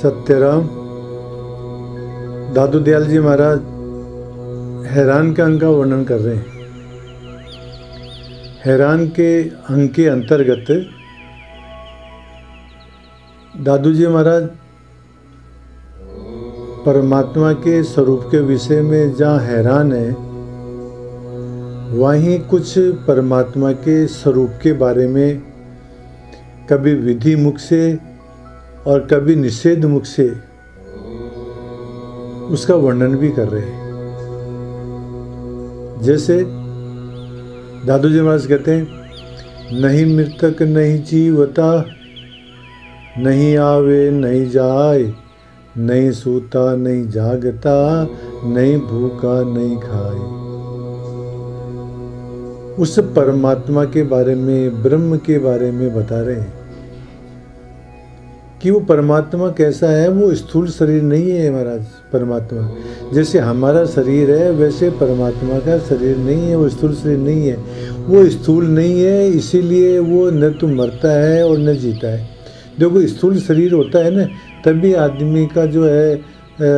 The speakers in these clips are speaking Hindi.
सत्यराम दादू दयाल जी महाराज हैरान के अंग का वर्णन कर रहे हैं। हैरान के अंग के अंतर्गत दादू जी महाराज परमात्मा के स्वरूप के विषय में जहाँ हैरान है, वहीं कुछ परमात्मा के स्वरूप के बारे में कभी विधि मुख से और कभी निषेध मुख से उसका वर्णन भी कर रहे हैं। जैसे दादू जी महाराज कहते हैं, नहीं मृतक नहीं जीवता, नहीं आवे नहीं जाए, नहीं सूता नहीं जागता, नहीं भूखा नहीं खाए। उस परमात्मा के बारे में, ब्रह्म के बारे में बता रहे हैं कि वो परमात्मा कैसा है। वो स्थूल शरीर नहीं है महाराज। परमात्मा जैसे हमारा शरीर है वैसे परमात्मा का शरीर नहीं है, वो स्थूल शरीर नहीं है। वो स्थूल नहीं है, इसीलिए वो न तो मरता है और न जीता है। देखो स्थूल शरीर होता है ना, तभी आदमी का जो है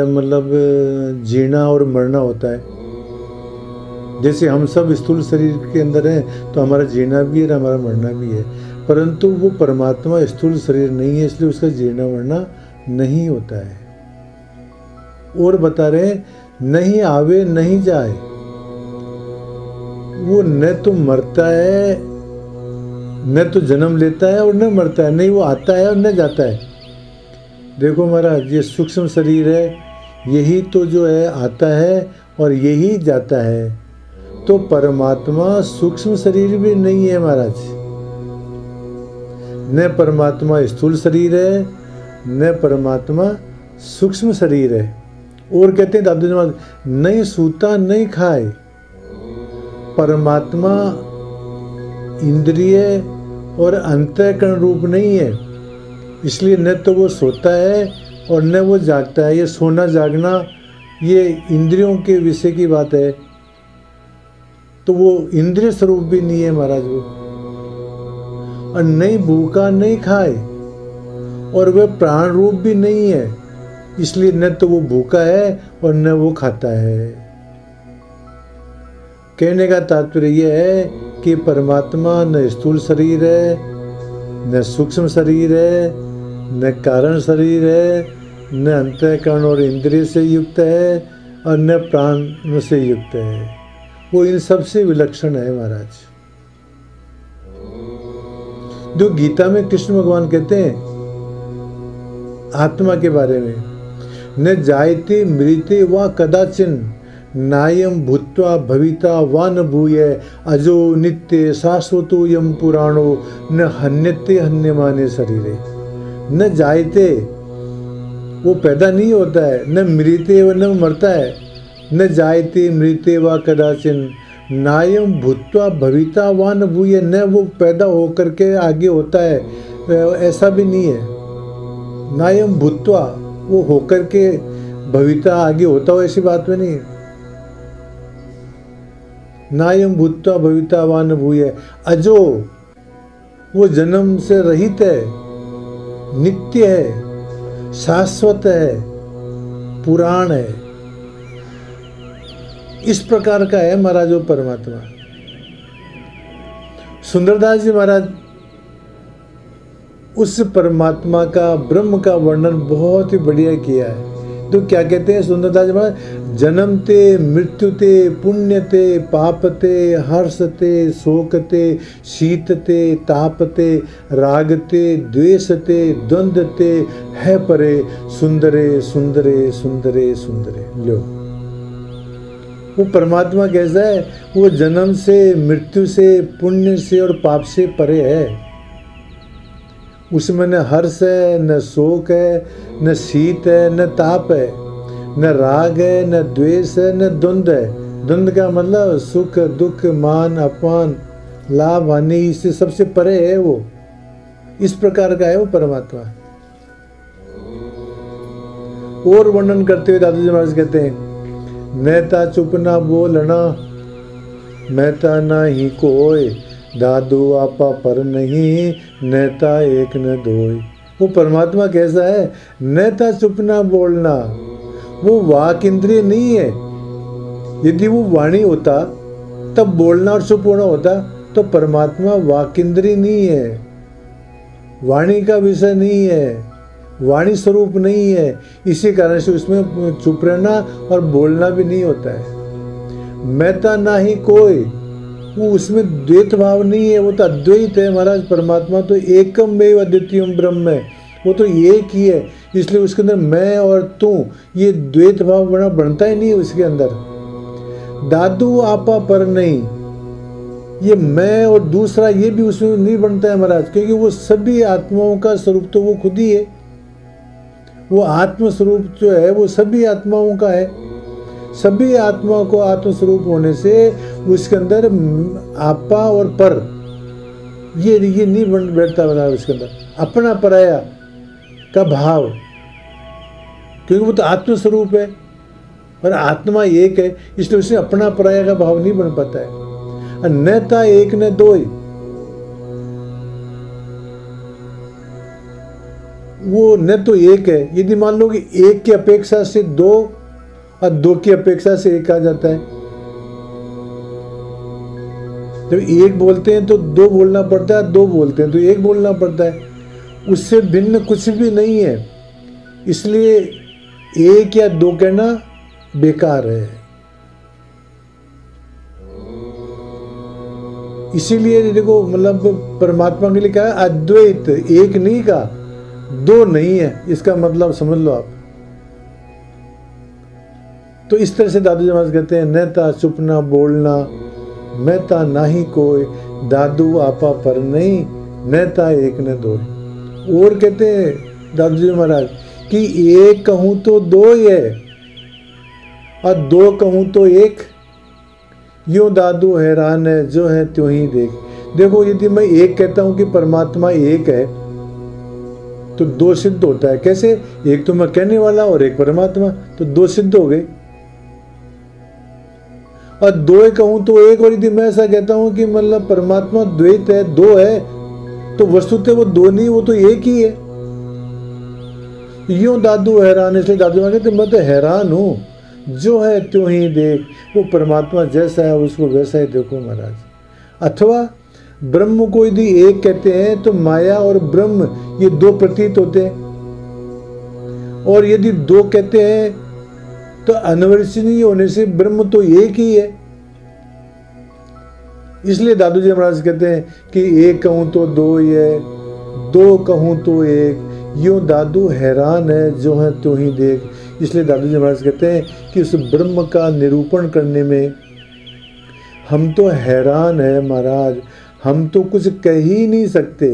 मतलब जीना और मरना होता है। जैसे हम सब स्थूल शरीर के अंदर हैं तो हमारा जीना भी है और हमारा मरना भी है, परंतु वो परमात्मा स्थूल शरीर नहीं है, इसलिए उसका जीना मरना नहीं होता है। और बता रहे हैं, नहीं आवे नहीं जाए। वो न तो मरता है, न तो जन्म लेता है और न मरता है। नहीं, वो आता है और न जाता है। देखो महाराज, ये सूक्ष्म शरीर है, यही तो जो है आता है और यही जाता है। तो परमात्मा सूक्ष्म शरीर भी नहीं है महाराज। न परमात्मा स्थूल शरीर है, न परमात्मा सूक्ष्म शरीर है। और कहते हैं दादू जी महाराज, नहीं सूता नहीं खाए। परमात्मा इंद्रिय और अंतःकरण रूप नहीं है, इसलिए न तो वो सोता है और न वो जागता है। ये सोना जागना ये इंद्रियों के विषय की बात है, तो वो इंद्रिय स्वरूप भी नहीं है महाराज वो। और नहीं भूखा नहीं खाए, और वह प्राण रूप भी नहीं है, इसलिए न तो वो भूखा है और न वो खाता है। कहने का तात्पर्य यह है कि परमात्मा न स्थूल शरीर है, न सूक्ष्म शरीर है, न कारण शरीर है, न अंतःकरण और इंद्रिय से युक्त है और न प्राण से युक्त है। वो इन सब से विलक्षण है महाराज। जो गीता में कृष्ण भगवान कहते हैं आत्मा के बारे में, न जायते मृते वा कदाचिन, नायम भूत्वा भविता वा न भूय, अजो नित्य शाश्वतो यम पुराणो, न हन्यते हन्यमाने शरीरे। न जायते, वो पैदा नहीं होता है, न मृते व न मरता है। न जायते मृते वा कदाचिन, नायम भूत्वा भविता वा न भूय, न वो पैदा होकर के आगे होता है, ऐसा भी नहीं है। नायम भूत्वा, वो होकर के भविता आगे होता हो, ऐसी बात में नहीं है। नायम भूत्वा भविता वा न भूय, अजो, वो जन्म से रहित है, नित्य है, शाश्वत है, पुराण है। इस प्रकार का है महाराज वो परमात्मा। सुंदरदास जी महाराज उस परमात्मा का, ब्रह्म का वर्णन बहुत ही बढ़िया किया है। तो क्या कहते हैं सुंदरदास जी महाराज, जन्मते मृत्युते पुण्यते पापते हर्षते शोकते शीतते तापते रागते द्वेषते द्वंद्वते है परे सुंदरे सुंदरे सुंदरे सुंदरे। लो, वो परमात्मा कैसा है? वो जन्म से, मृत्यु से, पुण्य से और पाप से परे है। उसमें न हर्ष है, न शोक है, न शीत है, न ताप है, न राग है, न द्वेष है, न द्वंद्व है। द्वंद्व का मतलब सुख दुख, मान अपमान, लाभ हानि, इससे सबसे परे है वो। इस प्रकार का है वो परमात्मा। और वर्णन करते हुए दादू जी महाराज कहते हैं, नेता चुप ना बोलना, महता ना ही कोई, दादू आपा पर नहीं, नेता एक न दोय। वो परमात्मा कैसा है? नेता चुपना बोलना, वो वाक इंद्रिय नहीं है। यदि वो वाणी होता तब बोलना और चुप होना होता, तो परमात्मा वाक इंद्रिय नहीं है, वाणी का विषय नहीं है, वाणी स्वरूप नहीं है। इसी कारण से उसमें चुप रहना और बोलना भी नहीं होता है। मैता ना ही कोई, वो उसमें द्वैत भाव नहीं है, वो तो अद्वैत है महाराज। परमात्मा तो एकमेव अद्वितीयम ब्रह्म है, वो तो एक ही है। इसलिए उसके अंदर मैं और तू ये द्वैत भाव बनता ही नहीं उसके अंदर। दादू आपा पर नहीं, ये मैं और दूसरा ये भी उसमें नहीं बनता है महाराज, क्योंकि वो सभी आत्माओं का स्वरूप तो वो खुद ही है। वो आत्म स्वरूप जो है वो सभी आत्माओं का है। सभी आत्माओं को आत्म स्वरूप होने से उसके अंदर आपा और पर ये नहीं बैठता महाराज उसके अंदर अपना पराया का भाव, क्योंकि वो तो आत्म स्वरूप है और आत्मा एक है, इसलिए उसमें अपना पराया का भाव नहीं बन पाता है। नेता एक ने दो ही, वो न तो एक है। यदि मान लो कि एक की अपेक्षा से दो और दो की अपेक्षा से एक आ जाता है, जब एक बोलते हैं तो दो बोलना पड़ता है, दो बोलते हैं तो एक बोलना पड़ता है। उससे भिन्न कुछ भी नहीं है, इसलिए एक या दो कहना बेकार है। इसीलिए देखो मतलब परमात्मा के लिए क्या है? अद्वैत, एक नहीं का, दो नहीं है, इसका मतलब समझ लो आप। तो इस तरह से दादू जी महाराज कहते हैं नेता चुपना बोलना, मैता नाही कोई, दादू आपा पर नहीं, नेता एक ने दो। और कहते हैं दादू जी महाराज कि एक कहूं तो दो ही है और दो कहूं तो एक, यूं दादू हैरान है जो है त्यों ही देख। देखो यदि मैं एक कहता हूं कि परमात्मा एक है तो दो सिद्ध होता है। कैसे? एक तो मैं कहने वाला और एक परमात्मा, तो दो सिद्ध हो गए। और दो कहूं तो एक, और यदि मैं ऐसा कहता हूं कि मतलब परमात्मा द्वैत है, दो है, तो वस्तुतः वो दो नहीं, वो तो एक ही है। यूं दादू हैरान, इसलिए दादू कहते मैं तो हैरान हूं, जो है त्यों ही देख। वो परमात्मा जैसा है उसको वैसा ही देखो महाराज। अथवा ब्रह्म को यदि एक कहते हैं तो माया और ब्रह्म ये दो प्रतीत होते हैं, और यदि दो कहते हैं तो अनवरचनीय होने से ब्रह्म तो एक ही है। इसलिए दादू जी महाराज कहते हैं कि एक कहूं तो दो ही है, दो कहूं तो एक, यूं दादू हैरान है जो है त्यों ही देख। इसलिए दादू जी महाराज कहते हैं कि उस ब्रह्म का निरूपण करने में हम तो हैरान है महाराज, हम तो कुछ कह ही नहीं सकते।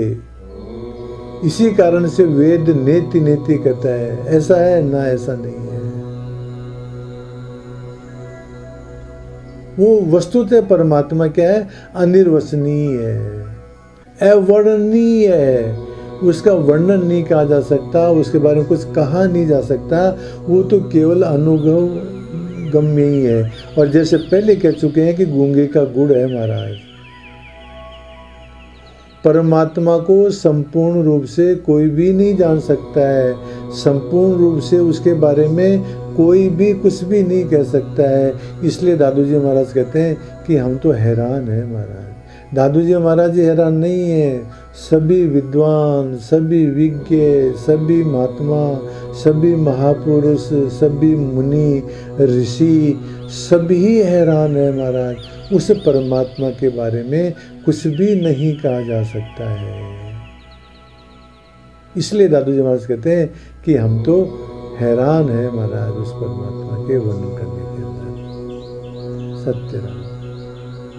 इसी कारण से वेद नेति नेति कहता है, ऐसा है ना ऐसा नहीं है। वो वस्तुतः परमात्मा क्या है? अनिर्वचनीय है, अवर्णनीय है। उसका वर्णन नहीं कहा जा सकता, उसके बारे में कुछ कहा नहीं जा सकता, वो तो केवल अनुभव गम्य ही है। और जैसे पहले कह चुके हैं कि गूंगे का गुड़ है महाराज। परमात्मा को संपूर्ण रूप से कोई भी नहीं जान सकता है, संपूर्ण रूप से उसके बारे में कोई भी कुछ भी नहीं कह सकता है। इसलिए दादू जी महाराज कहते हैं कि हम तो हैरान हैं महाराज। दादू जी महाराज जी हैरान नहीं है, सभी विद्वान, सभी विज्ञ, सभी महात्मा, सभी महापुरुष, सभी मुनि ऋषि सभी हैरान है महाराज। उस परमात्मा के बारे में कुछ भी नहीं कहा जा सकता है। इसलिए दादू जी महाराज कहते हैं कि हम तो हैरान है महाराज उस परमात्मा के वर्णन करने के अंदर। सत्य राम।